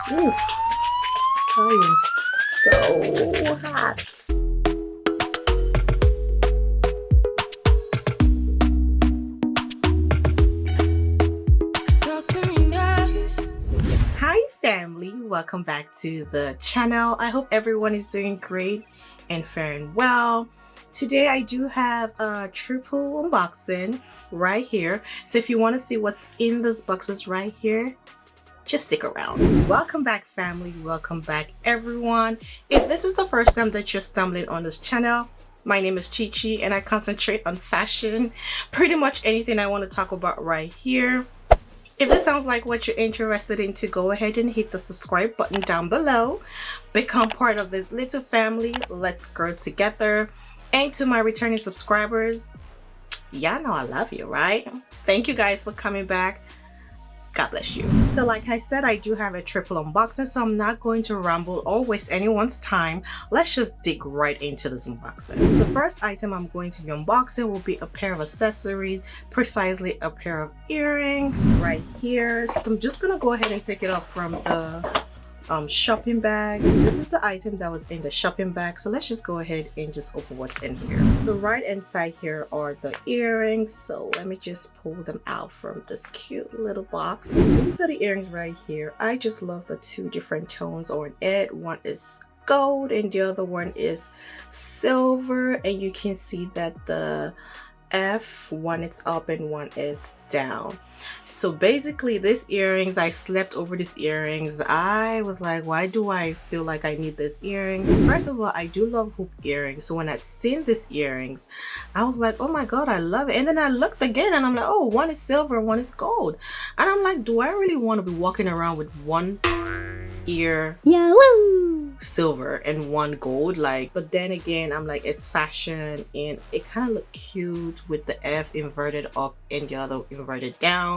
Ooh, I am so hot. Hi family, welcome back to the channel. I hope everyone is doing great and faring well. Today I do have a triple unboxing right here. So if you want to see what's in these boxes right here, just stick around. Welcome back family, welcome back everyone. If this is the first time that you're stumbling on this channel, my name is Chichi and I concentrate on fashion, pretty much anything I want to talk about right here. If this sounds like what you're interested in, to go ahead and hit the subscribe button down below. Become part of this little family. Let's grow together. And to my returning subscribers, y'all know I love you, right? Thank you guys for coming back. God bless you. So like I said, I do have a triple unboxing, so I'm not going to ramble or waste anyone's time. Let's just dig right into this unboxing. The first item I'm going to be unboxing will be a pair of accessories, precisely a pair of earrings right here. So I'm just gonna go ahead and take it off from the shopping bag. This is the item that was in the shopping bag, so let's just go ahead and just open what's in here. So right inside here are the earrings, so let me just pull them out from this cute little box. These are the earrings right here. I just love the two different tones on it. One is gold and the other one is silver, and you can see that the F, one is up and one is down. So basically these earrings, I slept over these earrings. I was like, why do I feel like I need these earrings? First of all, I do love hoop earrings, so when I'd seen these earrings I was like, oh my god, I love it. And then I looked again and I'm like, oh, one is silver, one is gold, and I'm like, do I really want to be walking around with one ear silver and one gold? Like, but then again, I'm like, it's fashion and it kind of looked cute with the F inverted up and the other inverted down,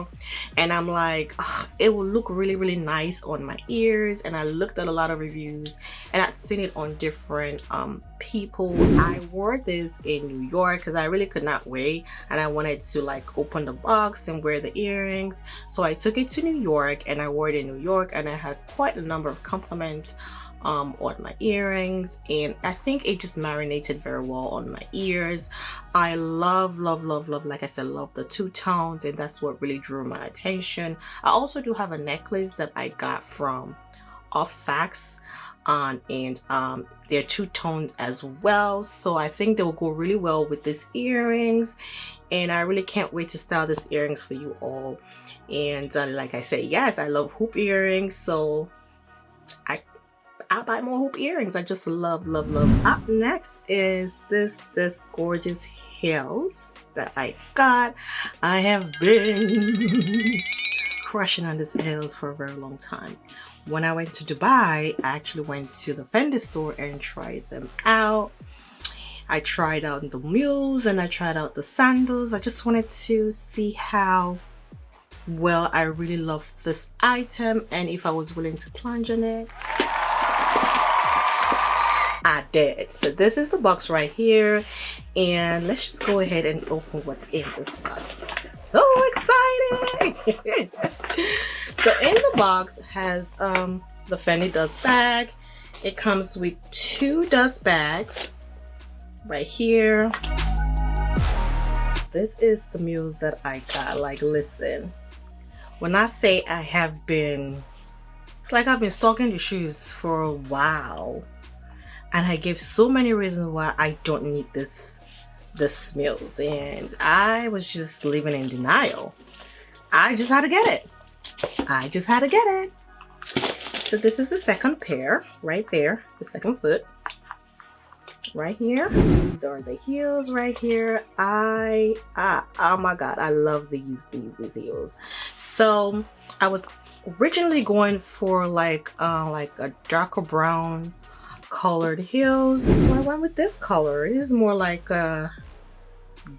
and I'm like, ugh, it will look really nice on my ears. And I looked at a lot of reviews and I'd seen it on different people. I wore this in New York because I really could not wait and I wanted to like open the box and wear the earrings, so I took it to New York and I wore it in New York, and I had quite a number of compliments on my earrings, and I think it just marinated very well on my ears. I love like I said, love the two tones, and that's what really drew my attention. I also do have a necklace that I got from Off Saks, and they're two toned as well, so I think they will go really well with these earrings, and I really can't wait to style these earrings for you all. And like I said, yes, I love hoop earrings, so I'll buy more hoop earrings. I just love. Up next is this gorgeous heels that I got. I have been crushing on these heels for a very long time. When I went to Dubai, I actually went to the Fendi store and tried them out. I tried out the mules and I tried out the sandals. I just wanted to see how well I really love this item and if I was willing to plunge in it. I did. So this is the box right here, and let's just go ahead and open what's in this box. So exciting! So in the box has the Fendi dust bag. It comes with two dust bags right here. This is the mules that I got. Like, listen, when I say I have been, it's like I've been stalking the shoes for a while. And I gave so many reasons why I don't need this mules, and I was just living in denial. I just had to get it. So this is the second pair right there, the second foot right here. These are the heels right here. Oh my god, I love these heels. So I was originally going for like a darker brown colored heels, so I went with this color. It is more like a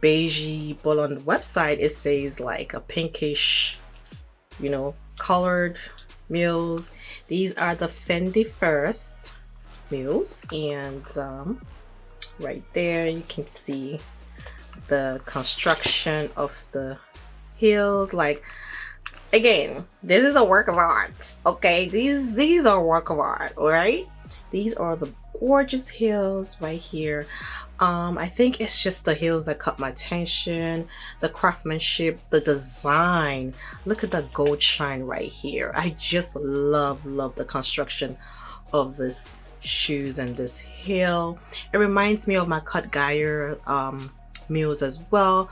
beigey, but on the website it says like a pinkish, you know, colored mules. These are the Fendi First mules, and right there you can see the construction of the heels. Like, again, this is a work of art. Okay, these are a work of art. All right, these are the gorgeous heels right here. I think it's just the heels that caught my attention, the craftsmanship, the design. Look at the gold shine right here. I just love the construction of this shoes and this heel. It reminds me of my cut Geyer mules as well,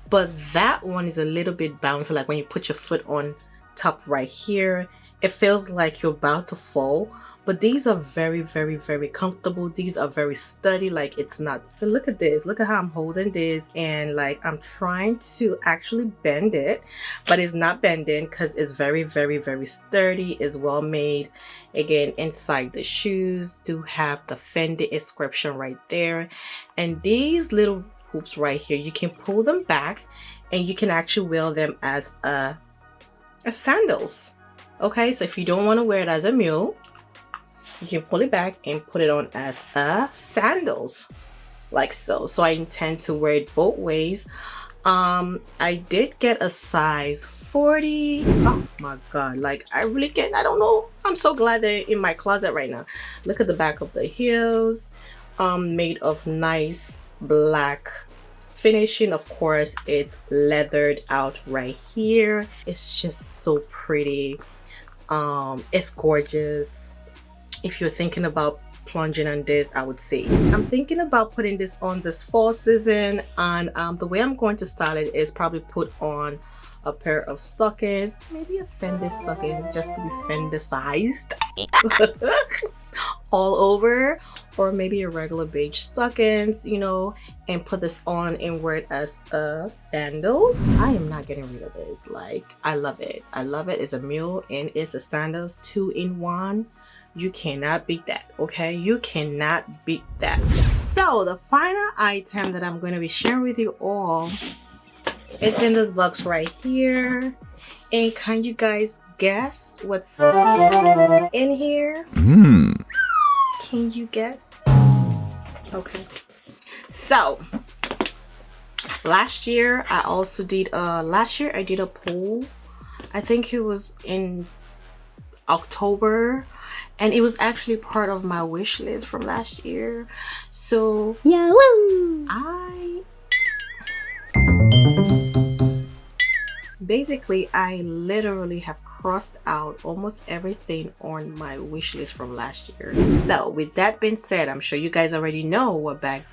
but that one is a little bit bouncy. Like when you put your foot on top right here, it feels like you're about to fall. But these are very comfortable. These are very sturdy. Like it's not. So look at this. Look at how I'm holding this, and like I'm trying to actually bend it, but it's not bending because it's very sturdy. It's well made. Again, inside the shoes do have the Fendi inscription right there, and these little hoops right here, you can pull them back, and you can actually wear them as sandals. Okay, so if you don't want to wear it as a mule, you can pull it back and put it on as sandals, like so. So I intend to wear it both ways. I did get a size 40. Oh my god, like I really can't, I don't know. I'm so glad they're in my closet right now. Look at the back of the heels, made of nice black finishing. Of course, it's leathered out right here. It's just so pretty. It's gorgeous. If you're thinking about plunging on this, I would say I'm thinking about putting this on this fall season, and the way I'm going to style it is probably put on a pair of stockings, maybe a Fendi stockings, just to be Fendi sized all over, or maybe a regular beige stockings, you know, and put this on and wear it as sandals. I am not getting rid of this. Like I love it. It's a mule and it's a sandals 2-in-1. You cannot beat that. Okay, you cannot beat that. So the final item that I'm going to be sharing with you all, it's in this box right here, and can you guys guess what's in here? Can you guess? Okay, so last year I also did I did a poll. I think it was in October, and it was actually part of my wish list from last year. So yeah, woo! I literally have crossed out almost everything on my wish list from last year. So with that being said, I'm sure you guys already know what bag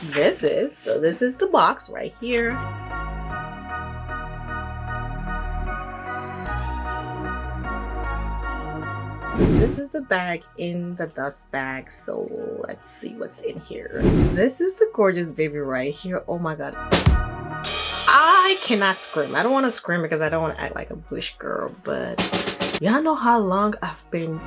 this is. So this is the box right here. This is the bag in the dust bag. So let's see what's in here. This is the gorgeous baby right here. Oh my god, I cannot scream. I don't want to scream because I don't want to act like a bush girl, but y'all know how long I've been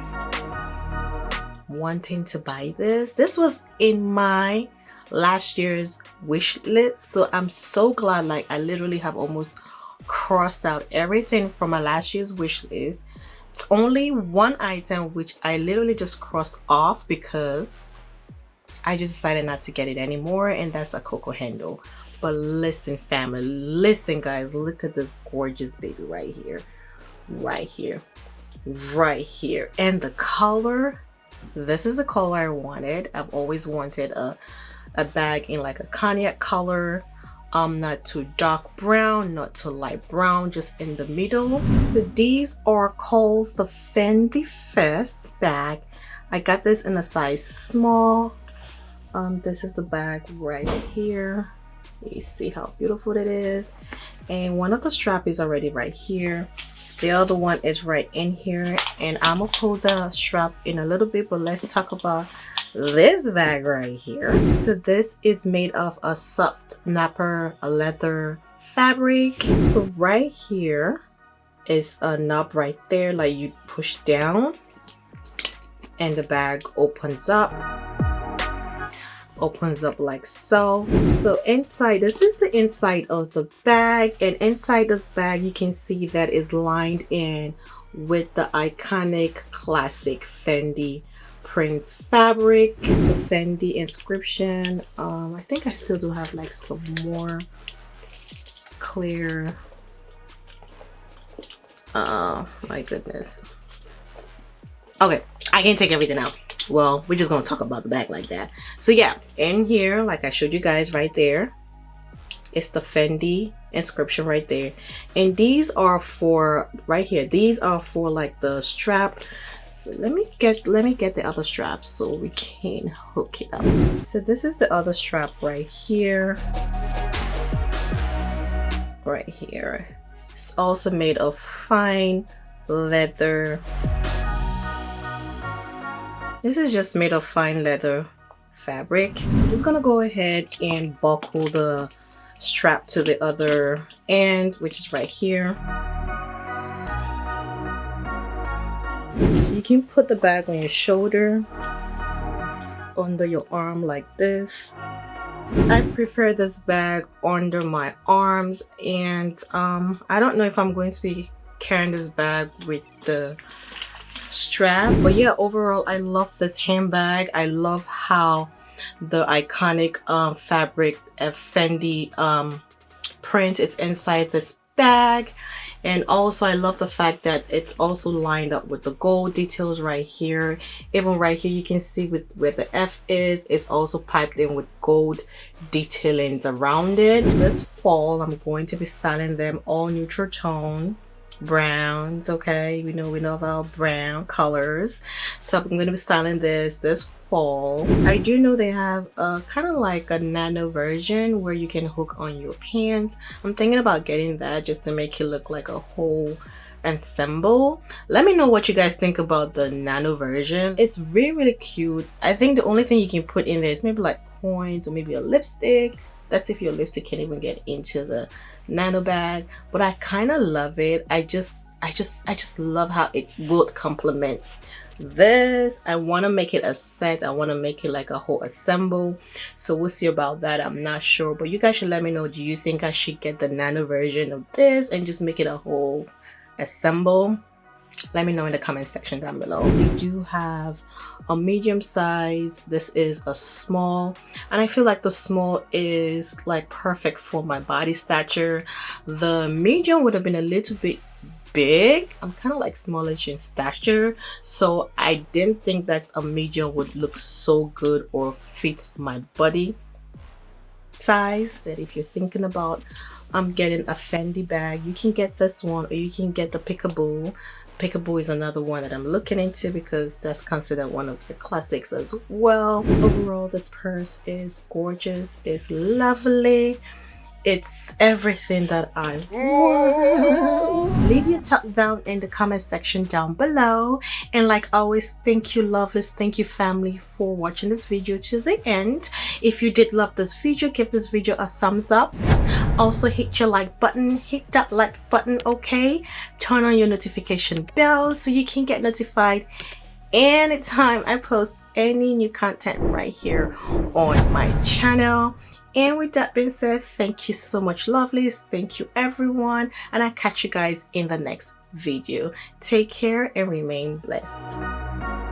wanting to buy this. This was in my last year's wish list, so I'm so glad. Like I literally have almost crossed out everything from my last year's wish list. It's only one item which I literally just crossed off because I just decided not to get it anymore, and that's a cocoa handle. But listen family, listen guys, look at this gorgeous baby right here, right here, right here. And the color, this is the color I wanted. I've always wanted a bag in like a cognac color, not too dark brown, not too light brown, just in the middle. So these are called the Fendi First bag. I got this in a size small. This is the bag right here. You see how beautiful it is, and one of the strap is already right here. The other one is right in here, and I'm gonna pull the strap in a little bit, but let's talk about this bag right here. So this is made of a soft napper, a leather fabric. So right here is a knob right there, like you push down and the bag opens up like so. So inside, this is the inside of the bag, and inside this bag you can see that is lined in with the iconic classic Fendi print fabric, the Fendi inscription. I think I still do have like some more clear My goodness. Okay, I can't take everything out. Well, we're just gonna talk about the bag like that. So yeah, in here, like I showed you guys right there, it's the Fendi inscription right there. And these are for right here. These are for like the strap. So let me get the other strap so we can hook it up. So this is the other strap right here. Right here. It's also made of fine leather. This is just made of fine leather fabric. I'm just gonna go ahead and buckle the strap to the other end, which is right here. You can put the bag on your shoulder, under your arm like this. I prefer this bag under my arms, and I don't know if I'm going to be carrying this bag with the strap, but yeah, overall I love this handbag. I love how the iconic fabric Fendi print is inside this bag, and also I love the fact that it's also lined up with the gold details right here. Even right here you can see with where the F is, it's also piped in with gold detailings around it. This fall I'm going to be styling them all neutral tone browns. Okay, we know about brown colors, so I'm going to be styling this fall. I do know they have a kind of like a nano version where you can hook on your pants. I'm thinking about getting that just to make it look like a whole ensemble. Let me know what you guys think about the nano version. It's really cute. I think the only thing you can put in there is maybe like coins or maybe a lipstick. That's if your lipstick can't even get into the nano bag, but I kind of love it. I just love how it would complement this. I want to make it a set. I want to make it like a whole ensemble, so we'll see about that. I'm not sure, but you guys should let me know. Do you think I should get the nano version of this and just make it a whole ensemble? Let me know in the comment section down below. We do have a medium size. This is a small, and I feel like the small is like perfect for my body stature. The medium would have been a little bit big. I'm kind of like smallish in stature, so I didn't think that a medium would look so good or fit my body size. That if you're thinking about getting a Fendi bag, you can get this one, or you can get the Peekaboo. Peekaboo is another one that I'm looking into because that's considered one of the classics as well. Overall, this purse is gorgeous. It's lovely. It's everything that I want. Leave your top down in the comment section down below, and like always, thank you lovelies, thank you family for watching this video to the end. If you did love this video, give this video a thumbs up. Also hit your like button, hit that like button. Okay, turn on your notification bell so you can get notified anytime I post any new content right here on my channel. And with that being said, thank you so much lovelies, thank you everyone, and I'll catch you guys in the next video. Take care and remain blessed.